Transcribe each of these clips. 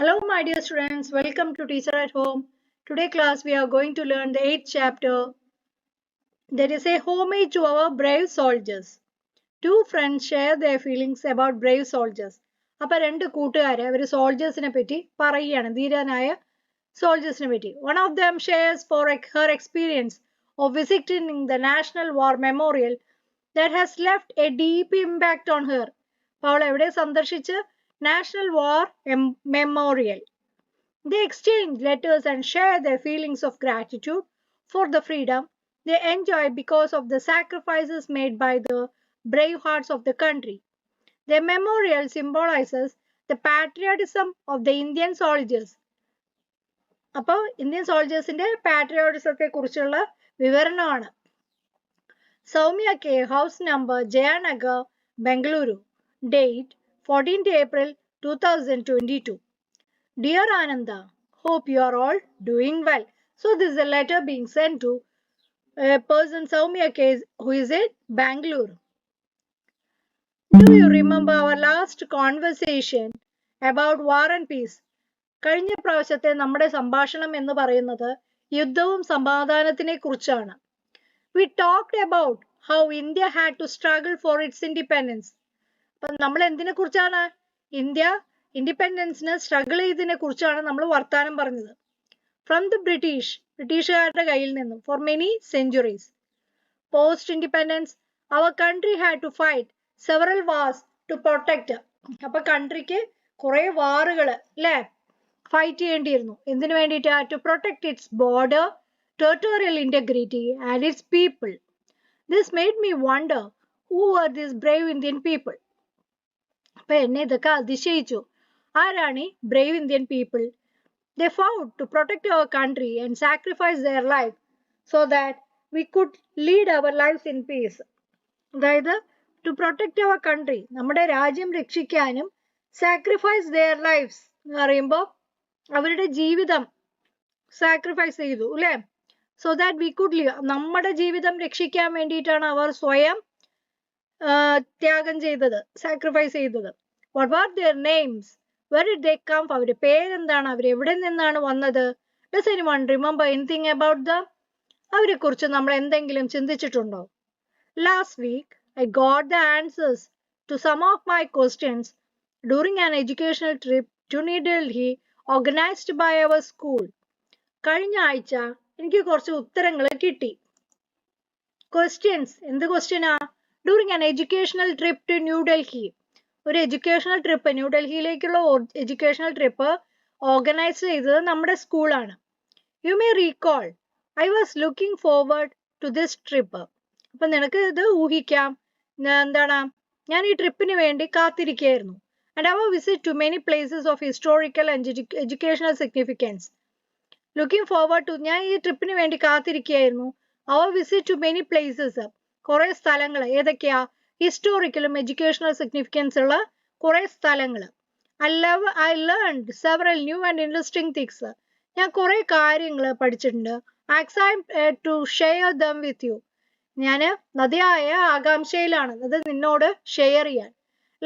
Hello my dear students, welcome to Teacher at Home. Today class we are going to learn the 8th chapter, that is a homage to our brave soldiers. Two friends share their feelings about brave soldiers. അപ്പോൾ രണ്ട് കൂട്ടുകാരെ അവർ സോൾജേഴ്സിനെ പറ്റി പറയുകയാണ്, ധീരനായ സോൾജേഴ്സിനെ പറ്റി. One of them shares for her experience of visiting the National War Memorial that has left a deep impact on her. അപ്പോൾ അവൾ എവിടെ സന്ദർശിച്ച്? National war memorial. They exchange letters and share their feelings of gratitude for the freedom they enjoy because of the sacrifices made by the brave hearts of the country. Their memorial symbolizes the patriotism of the Indian soldiers. അപ്പോൾ Indian സോൾജേഴ്സിന്റെ പാട്രിയോട്ടിസത്തെ കുറിച്ചുള്ള വിവരണമാണ്. Soumya K, house number Jayanagar, Bengaluru. Date 14th April 2022. Dear Ananda, hope you are all doing well. So this is a letter being sent to a person Soumya K who is in Bangalore. Do you remember our last conversation about war and peace? കഴിഞ്ഞ പ്രാവശ്യത്തെ നമ്മുടെ സംഭാഷണം എന്ന് പറയുന്നത് യുദ്ധവും സമാധാനത്തിനെ കുറിച്ചാണ്. We talked about how India had to struggle for its independence. അപ്പം നമ്മൾ എന്തിനെ കുറിച്ചാണ്? ഇന്ത്യ ഇൻഡിപെൻഡൻസിന് സ്ട്രഗിൾ ചെയ്തതിനെ കുറിച്ചാണ് നമ്മൾ വർത്താനം പറഞ്ഞത്. ഫ്രം ദ ബ്രിട്ടീഷുകാരുടെ കയ്യിൽ നിന്നും for many centuries. Post independence അവർ country had to fight several wars to protect. അപ്പൊ കൺട്രിക്ക് കുറെ വാറുകൾ അല്ലേ ഫൈറ്റ് ചെയ്യേണ്ടിയിരുന്നു. എന്തിനു വേണ്ടിയിട്ട്? To protect its border, territorial integrity and its people. This made me wonder who are this brave Indian people. അപ്പൊ എന്നെ ഇതൊക്കെ അതിശയിച്ചു. ആരാണ് ഈ brave Indian people? They fought to protect our country and sacrifice their life so that we could lead our lives in peace. അതായത് to protect our country, നമ്മുടെ രാജ്യം രക്ഷിക്കാനും sacrifice their lives എന്ന് പറയുമ്പോൾ അവരുടെ ജീവിതം സാക്രിഫൈസ് ചെയ്തു അല്ലേ? So that we could live, നമ്മുടെ ജീവിതം രക്ഷിക്കാൻ വേണ്ടിയിട്ടാണ് അവർ സ്വയം ത്യാഗം ചെയ്തത്, സാക്രിഫൈസ് ചെയ്തത്. What were their names? Where did they come from? അവരുടെ പേരെന്താണ്? അവർ എവിടെ നിന്നാണ് വന്നത്? Does anyone remember anything about them? അവരെ കുറിച്ച് നമ്മൾ എന്തെങ്കിലും ചിന്തിച്ചിട്ടുണ്ടോ? Last week I got the answers to some of my questions during an educational trip to New Delhi organized by our school. കഴിഞ്ഞ ആഴ്ച എനിക്ക് കുറച്ച് ഉത്തരങ്ങൾ കിട്ടി. Questions, എന്ത് ക്വസ്റ്റ്യനാ? During an educational trip to New Delhi. ഒരു എഡ്യൂക്കേഷണൽ ട്രിപ്പ്, ന്യൂഡൽഹിയിലേക്കുള്ള എഡ്യൂക്കേഷണൽ ട്രിപ്പ് ഓർഗനൈസ് ചെയ്തത് നമ്മുടെ സ്കൂളാണ്. You may recall I was looking forward to this trip. അപ്പൊ നിനക്ക് ഇത് ഊഹിക്കാം, എന്താണ്, ഞാൻ ഈ ട്രിപ്പിന് വേണ്ടി കാത്തിരിക്കുകയായിരുന്നു. And our visit to many places of historical and educational significance. Looking forward to, ഞാൻ ഈ ട്രിപ്പിന് വേണ്ടി കാത്തിരിക്കുകയായിരുന്നു. Our visit to many places, കുറെ സ്ഥലങ്ങൾ. ഏതൊക്കെയാ? ഹിസ്റ്റോറിക്കലും എഡ്യൂക്കേഷണൽ സിഗ്നിഫിക്കൻസ് ഉള്ള കുറെ സ്ഥലങ്ങൾ. I learned several new and interesting things. ഞാൻ കുറെ കാര്യങ്ങൾ പഠിച്ചിട്ടുണ്ട്. I excited to share them with you. ഞാൻ നദിയായ ആകാംക്ഷയിലാണ് അത് നിന്നോട് ഷെയർ ചെയ്യാൻ.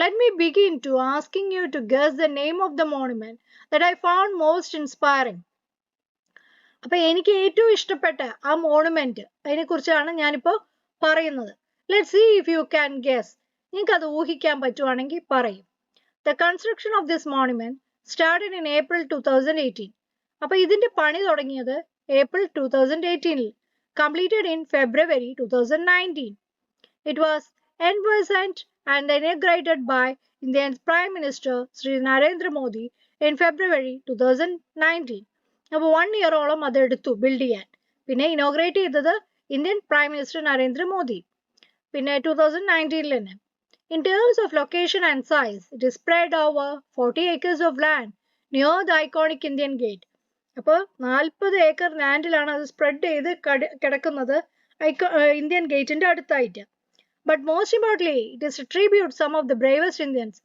Let me begin to asking you to guess the name of the monument that I found most inspiring. അപ്പൊ എനിക്ക് ഏറ്റവും ഇഷ്ടപ്പെട്ട ആ മോണുമെന്റ്, അതിനെ കുറിച്ചാണ് ഞാനിപ്പോ പറയുന്നത്. Let's see if you can guess. നിങ്ങൾക്ക് അത് ഊഹിക്കാൻ പറ്റുവാണെങ്കിൽ പറയും. The construction of this monument started in April 2018. അപ്പൊ ഇതിന്റെ പണി തുടങ്ങിയത് April 2018, completed in February 2019. It was envisioned and inaugurated by Indian Prime Minister Sri Narendra Modi in February 2019. അപ്പോൾ 1 ഇയറോളം അത് എടുത്തു ബിൽഡ് ചെയ്യാൻ. പിന്നെ ഇനോഗ്രേറ്റ് ചെയ്തത് Indian prime minister Narendra Modi. പിന്നെ 2019 തന്നെ. In terms of location and size, it is spread over 40 acres of land near the iconic Indian Gate. അപ്പോൾ 40 acre ലാൻഡിലാണ് അത് സ്പ്രെഡ് ചെയ്ത് കിടക്കുന്നത് ഇന്ത്യൻ ഗേറ്റിന്റെ അടുത്തായിട്ട്. But most importantly it is tribute some of the bravest Indians.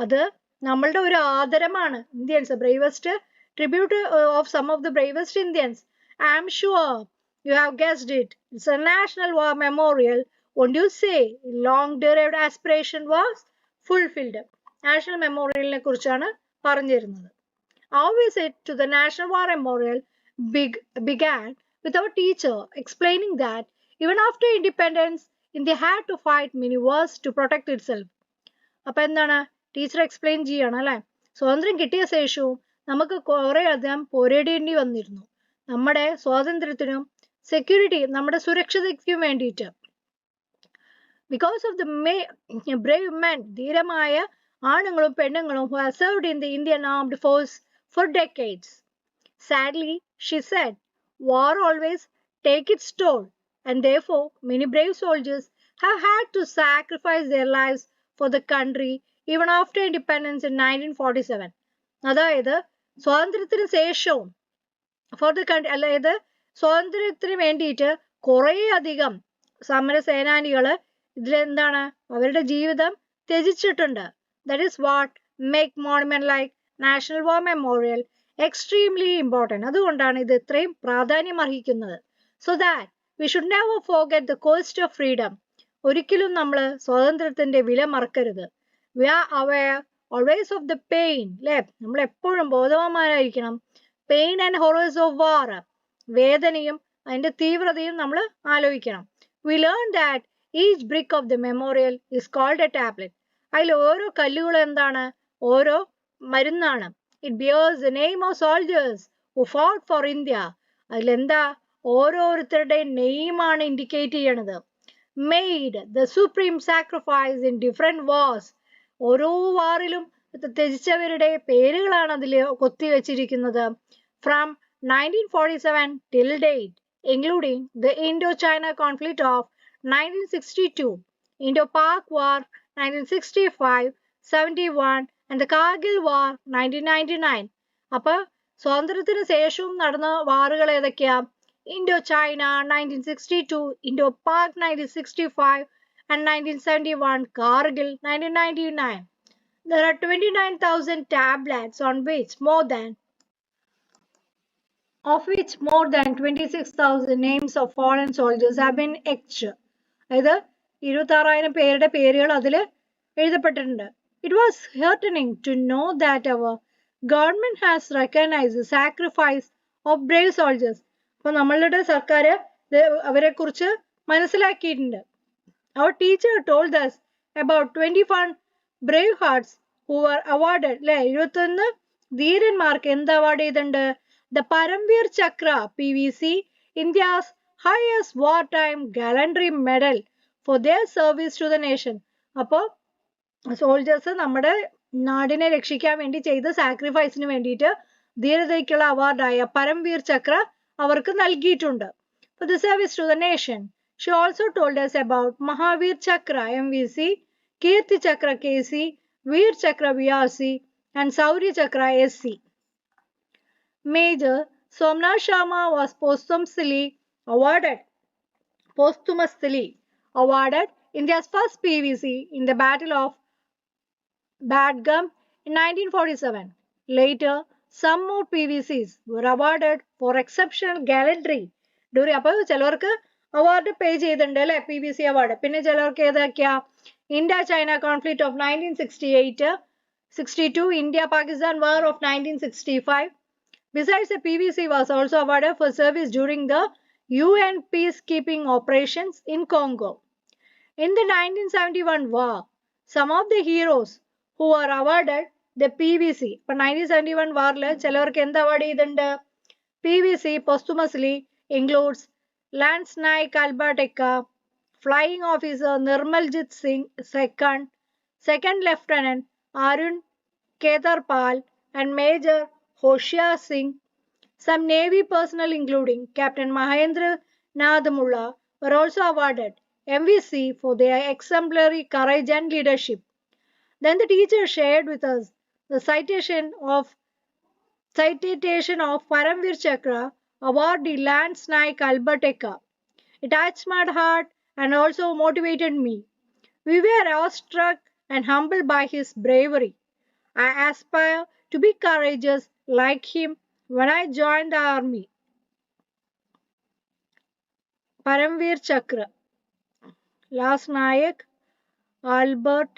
അത് നമ്മളുടെ ഒരു ആദരമാണ്. Indians bravest tribute of some of the bravest Indians. I am sure you have guessed it. It's a national war memorial. Won't you say long derived aspiration was fulfilled? National മെമ്മോറിയലിനെ കുറിച്ചാണ് പറഞ്ഞിരുന്നത്. Our visit to the National War Memorial began with our teacher explaining that even after independence, India had to fight many wars to protect itself. അപ്പൊ എന്താണ് teacher explain ചെയ്യണം അല്ലെ സ്വാതന്ത്ര്യം കിട്ടിയ ശേഷവും നമുക്ക് കുറെ അധികം പോരാടേണ്ടി വന്നിരുന്നു നമ്മുടെ സ്വാതന്ത്ര്യത്തിനും സെക്യൂരിറ്റി നമ്മുടെ സുരക്ഷിതയ്ക്കും വേണ്ടിയിട്ട് because of the brave men ധീരമായ ആണുങ്ങളും പെണ്ണുങ്ങളും who have served in the Indian armed force for decades. Sadly, she said, war always take its toll, and therefore many brave soldiers have had to sacrifice their lives for the country even after independence in 1947. അതായത് സ്വാതന്ത്ര്യത്തിന് ശേഷവും for the country അതായത് സ്വാതന്ത്ര്യത്തിന് വേണ്ടിയിട്ട് കുറേ അധികം സമരസേനാനികള് ഇതിലെന്താണ് അവരുടെ ജീവിതം ത്യജിച്ചിട്ടുണ്ട്. That is what make monument like national war memorial extremely important. അതുകൊണ്ടാണ് ഇത് ഇത്രയും പ്രാധാന്യം അർഹിക്കുന്നത്. So that we should never forget the cost of freedom. ഒരിക്കലും നമ്മൾ സ്വാതന്ത്ര്യത്തിന്റെ വില മറക്കരുത്. We are aware always of the pain അല്ലെ നമ്മൾ എപ്പോഴും ബോധവാന്മാരായിരിക്കണം. Pain and horrors of war വേദനയും അതിന്റെ തീവ്രതയും നമ്മൾ ആലോചിക്കണം. We learn that each brick of the memorial is called a tablet. അതിൽ ഓരോ കല്ലുകളും എന്താണ് ഓരോ മരുന്നാണ്. It bears the name of soldiers who fought for India. അതിലെന്താ ഓരോരുത്തരുടെയും നെയിമാണ് ഇൻഡിക്കേറ്റ് ചെയ്യണത്. Made the supreme sacrifice in different wars. ഓരോ വാറിലും ത്യജിച്ചവരുടെ പേരുകളാണ് അതിൽ കൊത്തിവെച്ചിരിക്കുന്നത്. From 1947 till date, including the Indo-China conflict of 1962, Indo-Pak War 1965, 71 and the Kargil War 1999. അപ്പോൾ സ്വാതന്ത്ര്യത്തിന് ശേഷവും നടന്ന വാറുകൾ ഏതൊക്കെയാ? Indo-China 1962, Indo-Pak 1965 and 1971, Kargil 1999. There are 29,000 tablets on which more than 26,000 names of fallen soldiers have been etched. അതായത് 26,000 പേരുടെ പേരുകൾ അതിൽ എഴുതപ്പെട്ടിട്ടുണ്ട്. It was heartening to know that our government has recognized the sacrifice of brave soldiers. അപ്പോൾ നമ്മളുടെ സർക്കാർ അവരെ കുറിച്ച് മനസ്സിലാക്കിയിട്ടുണ്ട്. Our teacher told us about 21 brave hearts who were awarded 21 ധീരന്മാർക്ക് എന്ത് അവാർഡ് ചെയ്തിട്ടുണ്ട്? The Paramveer Chakra PVC, India's highest wartime gallantry medal for their service to the nation. അപ്പോൾ soldiers നമ്മുടെ നാടിനെ രക്ഷിക്കാൻ വേണ്ടി ചെയ്ത സാക്രിഫൈസിന് വേണ്ടിയിട്ട് ധീരതയ്ക്കുള്ള അവാർഡായ പരംവീർ ചക്ര അവർക്ക് നൽകിയിട്ടുണ്ട്. For the service to the nation. She also told us about Mahavir Chakra MVC, Kirti Chakra KC, Veer Chakra VRC, and Saurya Chakra SC. Major Somnath Sharma was posthumously awarded India's first PVC in the Battle of Badgam in 1947. Later, some more PVCs were awarded for exceptional gallantry. അപ്പോൾ ചിലവർക്ക് award പേ ചെയ്തിട്ടുണ്ട് അല്ലെ PVC award. പിന്നെ ചിലവർക്ക് ഏതൊക്കെയാ? India China conflict of 1968, 62, India Pakistan War of 1965. Besides, the PVC was also awarded for service during the UN peacekeeping operations in Congo. In the 1971 war, some of the heroes who were awarded the PVC, ഇപ്പോൾ 1971 വാറിൽ ചിലവർക്ക് എന്ത് award ചെയ്തിട്ടുണ്ട്? PVC posthumously includes Lance Naik Alberteka, Flying Officer Nirmaljit Singh II, Second Lieutenant Arun Ketarpal, and Major Hoshiar Singh. Some Navy personnel including Captain Mahendra Nath Mulla were also awarded MVC for their exemplary courage and leadership. Then the teacher shared with us the citation of Paramveer Chakra awardee Lance Naik Alberteka. It touched my heart and also motivated me. We were awestruck and humbled by his bravery. I aspire to be courageous like him when I joined the army. Paramveer Chakra, Lance Naik Alberteka.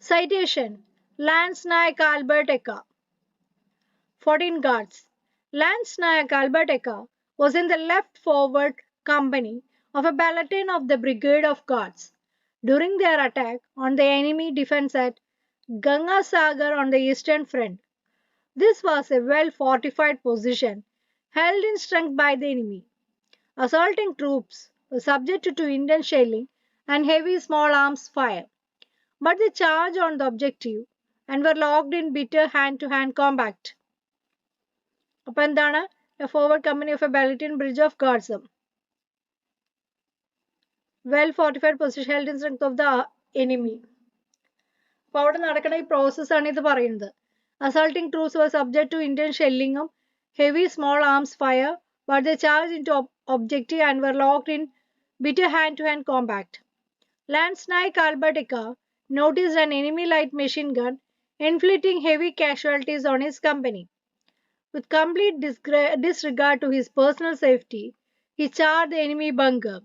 Citation: Lance Naik Albert Eka, 14 Guards. Lance Naik Albert Eka was in the left forward company of a battalion of the Brigade of Guards during their attack on the enemy defense at Ganga Sagar on the eastern front. This was a well fortified position held in strength by the enemy. Assaulting troops were subject to Indian shelling and heavy small arms fire, but they charged on the objective and were locked in bitter hand-to-hand combat. അപ്പോൾ എന്താണ് a forward company of a battalion bridge of guards, well fortified position held in strength of the enemy. അപ്പോൾ അവിടെ നടക്കുന്ന ഈ പ്രോസസ്സാണ് ഇത് പറയുന്നത്. Assaulting troops were subject to Indian shelling, heavy small arms fire, but they charged into objective and were locked in bitter hand-to-hand combat. Lance Naik Albert Eka noticed an enemy light machine gun inflicting heavy casualties on his company. With complete disregard to his personal safety, he charged the enemy bunker,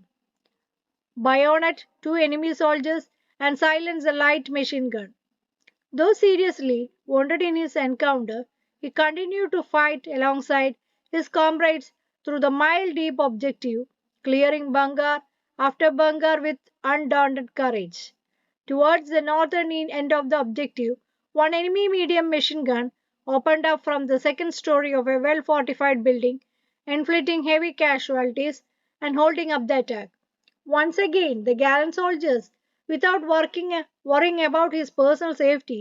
bayoneted 2 enemy soldiers, and silenced the light machine gun. Though seriously wounded in his encounter, he continued to fight alongside his comrades through the mile-deep objective, clearing bunker after bunker with undaunted courage. Towards the northern end of the objective, one enemy medium machine gun opened up from the second story of a well-fortified building, inflicting heavy casualties and holding up the attack. Once again, the gallant soldiers, without worrying about his personal safety,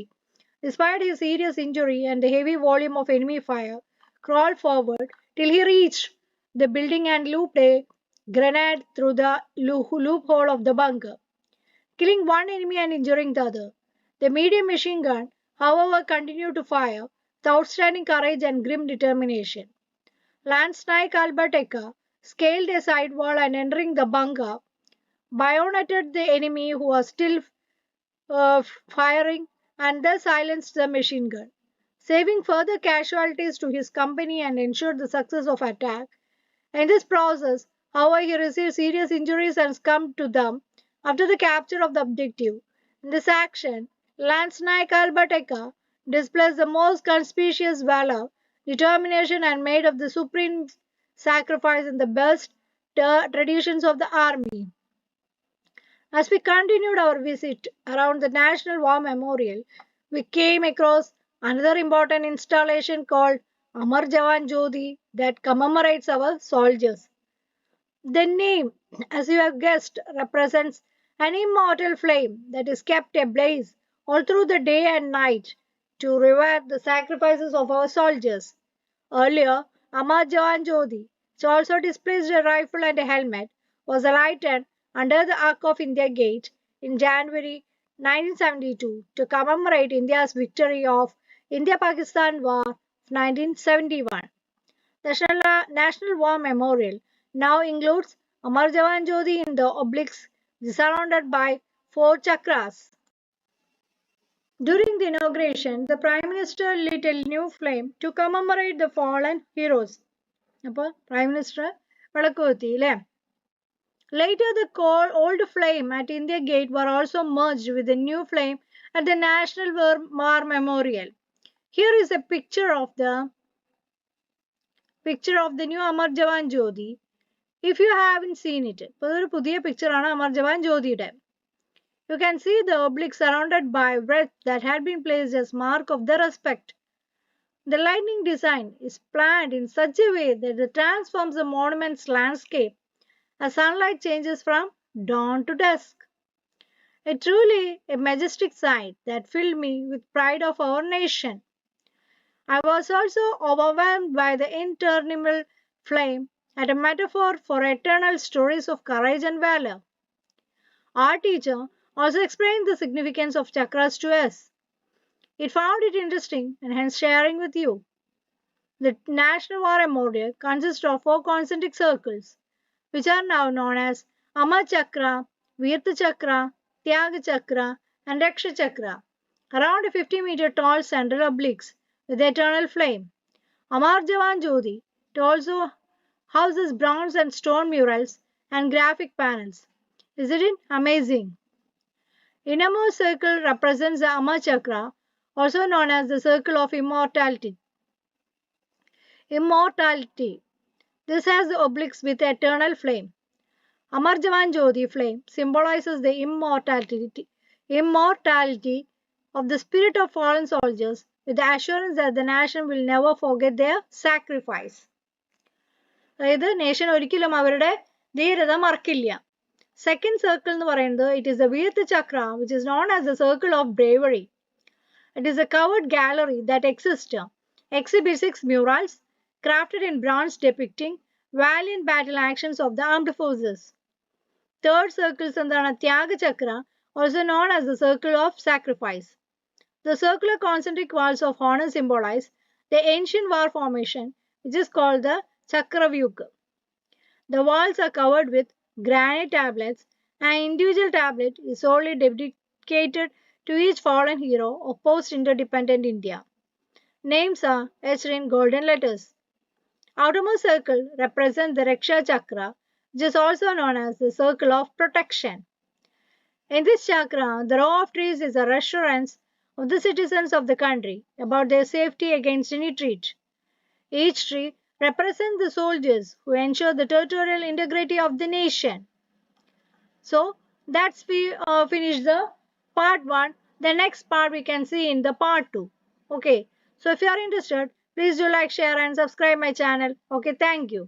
despite his serious injury and the heavy volume of enemy fire, crawled forward till he reached the building and looped a grenade through the loophole of the bunker, killing one enemy and injuring the other. The medium machine gun, however, continued to fire with outstanding courage and grim determination. Lance Naik Albert Eka scaled a side wall and entering the bunker, bayoneted the enemy who was still firing and thus silenced the machine gun, saving further casualties to his company and ensured the success of attack. In this process, however, he received serious injuries and succumbed to them after the capture of the objective. In this action, Lance Naik Albert Eka displayed the most conspicuous valor, determination, and made of the supreme sacrifice in the best traditions of the army. As we continued our visit around the National War Memorial, we came across another important installation called Amar Jawan Jyoti that commemorates our soldiers. The name, as you have guessed, represents an immortal flame that is kept ablaze all through the day and night to revere the sacrifices of our soldiers. Earlier, Amar Jawan Jyoti, which also displays a rifle and a helmet, was lighted under the Arc of India Gate in January 1972 to commemorate India's victory of India-Pakistan War of 1971. The National War Memorial now includes Amar Jawan Jyoti in the obelisks surrounded by 4 chakras. During the inauguration, the Prime Minister lit a new flame to commemorate the fallen heroes. Prime Minister വിളക്കുകൊത്തി അല്ലേ? Later, the old flame at India Gate were also merged with the new flame at the National War Memorial. Here is a picture of the new Amar Jawan Jyoti. If you haven't seen it, ഒരു പുതിയ പിക്ചറാണ് Amar Jawan Jyothiയുടെ. You can see the oblique surrounded by wreaths that had been placed as mark of their respect. The lightning design is planned in such a way that it transforms the monument's landscape as sunlight changes from dawn to dusk. A truly a majestic sight that filled me with pride of our nation. I was also overwhelmed by the interminable flame and a metaphor for eternal stories of courage and valor. Our teacher also explained the significance of chakras to us. It found it interesting and hence sharing with you. The National War Memorial consists of 4 concentric circles, which are now known as Amar Chakra, Virta Chakra, Tyaga Chakra, and Raksha Chakra, around a 50-meter tall central obliques with eternal flame. Amar Jawan Jyoti also houses bronze and stone murals and graphic panels. Isn't it amazing? Innermost circle represents the Ama Chakra, also known as the circle of immortality. Immortality. This has the obliques with eternal flame. Amarjavan Jyoti flame symbolizes the immortality of the spirit of fallen soldiers with the assurance that the nation will never forget their sacrifice. അതായത് nation ഒരിക്കലും അവരുടെ ധീരത മറക്കില്ല. Second circle എന്ന് പറയുന്നത് it is the Veerta Chakra which is known as the circle of bravery. It is a covered gallery that exhibits 6 murals crafted in bronze depicting valiant battle actions of the armed forces. Third circle is the Tyaga Chakra, also known as the circle of sacrifice. The circular concentric walls of honor symbolize the ancient war formation, which is called the Chakravyuga. The walls are covered with granite tablets, and individual tablet is solely dedicated to each fallen hero of post-independent India. Names are etched in golden letters. Outermost circle represents the Raksha Chakra, which is also known as the circle of protection. In this chakra, the row of trees is a reassurance of the citizens of the country about their safety against any threat. Each tree represents the soldiers who ensure the territorial integrity of the nation. So that's we finish the part 1. The next part we can see in the part 2. Okay. So if you are interested, please do like, share and subscribe my channel. Okay. Thank you.